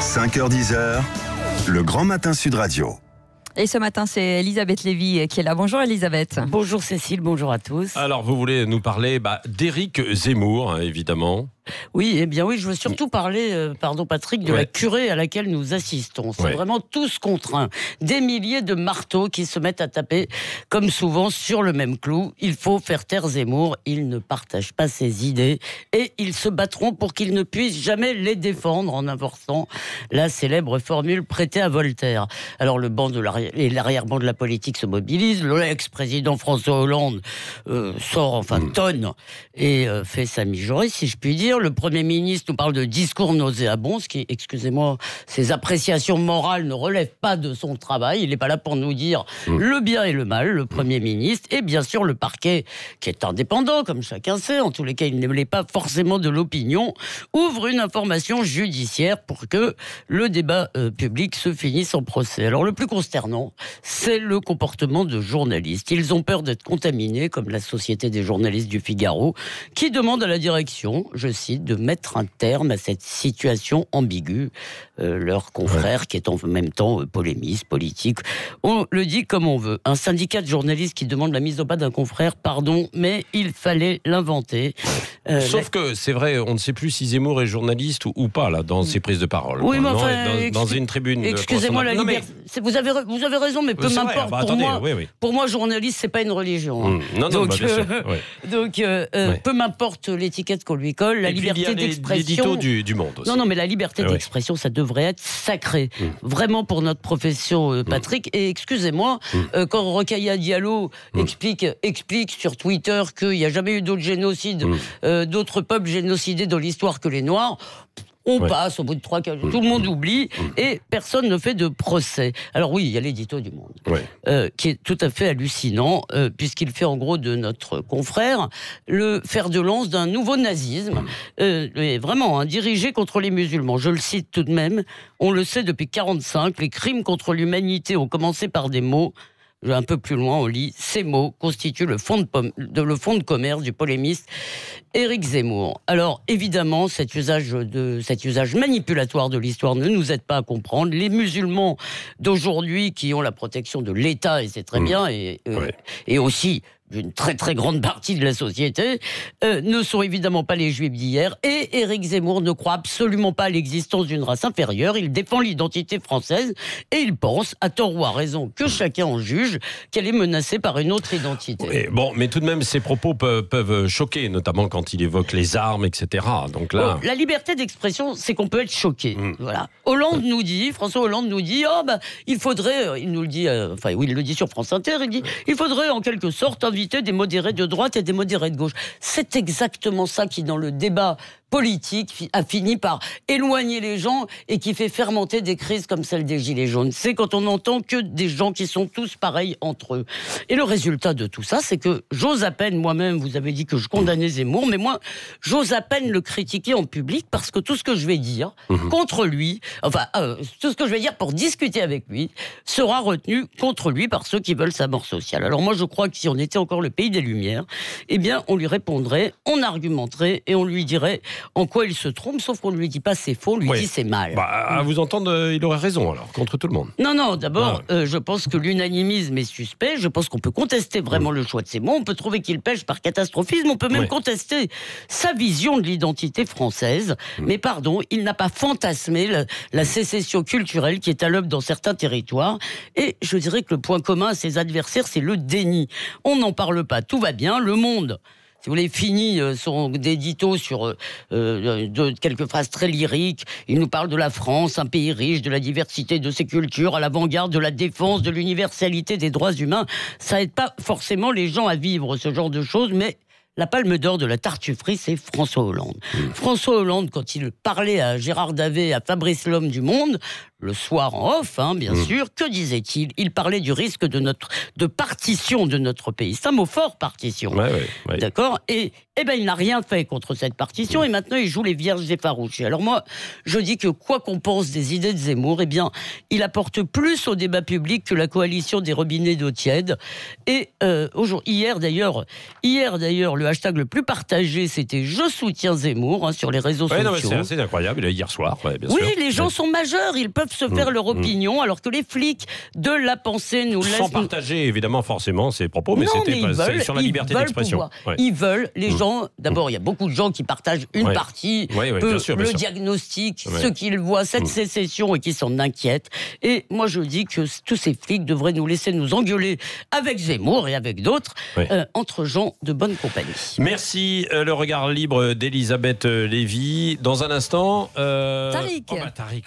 5h-10h, le Grand Matin Sud Radio. Et ce matin, c'est Elisabeth Lévy qui est là. Bonjour Elisabeth. Bonjour Cécile, bonjour à tous. Alors, vous voulez nous parler d'Éric Zemmour, évidemment. Oui, eh bien oui, je veux surtout parler, pardon Patrick, de la curée à laquelle nous assistons. C'est vraiment tous contre un. Des milliers de marteaux qui se mettent à taper, comme souvent, sur le même clou. Il faut faire taire Zemmour, il ne partage pas ses idées et ils se battront pour qu'il ne puisse jamais les défendre en inversant la célèbre formule prêtée à Voltaire. Alors le banc de l'arrière-ban de la politique se mobilise, l'ex-président François Hollande tonne et fait sa mijaurée, si je puis dire. Le Premier ministre nous parle de discours nauséabonds, ce qui, excusez-moi, ses appréciations morales ne relèvent pas de son travail. Il n'est pas là pour nous dire le bien et le mal, le Premier ministre. Et bien sûr, le parquet, qui est indépendant, comme chacun sait, en tous les cas, il ne l'est pas forcément de l'opinion, ouvre une information judiciaire pour que le débat public se finisse en procès. Alors, le plus consternant, c'est le comportement de journalistes. Ils ont peur d'être contaminés, comme la Société des journalistes du Figaro, qui demande à la direction, je cite, de mettre un terme à cette situation ambiguë. Leur confrère, qui est en même temps polémiste, politique, on le dit comme on veut. Un syndicat de journalistes qui demande la mise au pas d'un confrère, pardon, mais il fallait l'inventer. Sauf que c'est vrai, on ne sait plus si Zemmour est journaliste ou pas, là, dans ses prises de parole. Oui, mais enfin, dans une tribune. Excusez-moi, la liberté. Vous avez raison, mais peu m'importe. Pour moi, journaliste, c'est pas une religion. Donc, peu m'importe l'étiquette qu'on lui colle, la liberté d'expression. L'édito du Monde aussi. Non, mais la liberté d'expression, ça devrait être sacré. Vraiment pour notre profession, Patrick. Et excusez-moi, quand Rokhaya Diallo explique sur Twitter qu'il n'y a jamais eu d'autres génocides, d'autres peuples génocidés dans l'histoire que les Noirs, on passe au bout de 3-4 jours, tout le monde oublie et personne ne fait de procès. Alors oui, il y a l'édito du Monde, qui est tout à fait hallucinant, puisqu'il fait en gros de notre confrère le fer de lance d'un nouveau nazisme, vraiment dirigé contre les musulmans. Je le cite tout de même, on le sait depuis 1945, les crimes contre l'humanité ont commencé par des mots. Un peu plus loin, on lit « Ces mots constituent le fond de commerce du polémiste Éric Zemmour ». Alors, évidemment, cet usage manipulatoire de l'histoire ne nous aide pas à comprendre. Les musulmans d'aujourd'hui qui ont la protection de l'État, et c'est très bien, et aussi d'une très très grande partie de la société, ne sont évidemment pas les Juifs d'hier, et Éric Zemmour ne croit absolument pas à l'existence d'une race inférieure. Il défend l'identité française et il pense, à tort ou à raison, que chacun en juge, qu'elle est menacée par une autre identité. Oui, bon, mais tout de même, ces propos peuvent choquer, notamment quand il évoque les armes, etc. Donc là... La liberté d'expression, c'est qu'on peut être choqué. Voilà. François Hollande nous dit, il faudrait, il nous le dit, il le dit sur France Inter, il faudrait en quelque sorte inviter des modérés de droite et des modérés de gauche. C'est exactement ça qui, dans le débat politique, a fini par éloigner les gens et qui fait fermenter des crises comme celle des Gilets jaunes. C'est quand on n'entend que des gens qui sont tous pareils entre eux. Et le résultat de tout ça, c'est que j'ose à peine, moi-même, vous avez dit que je condamnais Zemmour, mais moi, j'ose à peine le critiquer en public parce que tout ce que je vais dire contre lui, tout ce que je vais dire pour discuter avec lui, sera retenu contre lui par ceux qui veulent sa mort sociale. Alors moi, je crois que si on était encore le pays des Lumières, eh bien, on lui répondrait, on argumenterait et on lui dirait en quoi il se trompe, sauf qu'on ne lui dit pas c'est faux, on lui dit c'est mal. À vous entendre, il aurait raison alors, contre tout le monde. Non, d'abord, je pense que l'unanimisme est suspect, je pense qu'on peut contester vraiment le choix de ces mots, on peut trouver qu'il pêche par catastrophisme, on peut même contester sa vision de l'identité française, mais pardon, il n'a pas fantasmé la sécession culturelle qui est à l'œuvre dans certains territoires, et je dirais que le point commun à ses adversaires, c'est le déni. On n'en parle pas, tout va bien, le monde... Si vous voulez, fini son édito sur quelques phrases très lyriques. Il nous parle de la France, un pays riche, de la diversité de ses cultures, à l'avant-garde de la défense, de l'universalité des droits humains. Ça aide pas forcément les gens à vivre ce genre de choses, mais la palme d'or de la tartufferie, c'est François Hollande. François Hollande, quand il parlait à Gérard Davet, à Fabrice Lhomme du Monde, le soir en off, bien sûr, que disait-il ? Il parlait du risque de partition de notre pays. C'est un mot fort, partition. D'accord ? Et Eh ben, il n'a rien fait contre cette partition et maintenant il joue les vierges effarouchées. Alors moi, je dis que quoi qu'on pense des idées de Zemmour, eh bien, il apporte plus au débat public que la coalition des robinets d'eau tiède. Et hier d'ailleurs, le hashtag le plus partagé, c'était « Je soutiens Zemmour » sur les réseaux sociaux. Non, c'est assez incroyable, hier soir, bien sûr. Oui, les gens sont majeurs, ils peuvent se faire leur opinion, alors que les flics de la pensée nous laissent... Sans partager, évidemment, forcément, ces propos, mais c'était sur la liberté d'expression. Ouais. Ils veulent, les gens... D'abord, il y a beaucoup de gens qui partagent une partie, bien sûr. Diagnostic, ce qu'ils voient, cette sécession, et qui s'en inquiètent. Et moi, je dis que tous ces flics devraient nous laisser nous engueuler avec Zemmour et avec d'autres, entre gens de bonne compagnie. Merci, le regard libre d'Elisabeth Lévy. Dans un instant... Tariq. Tariq.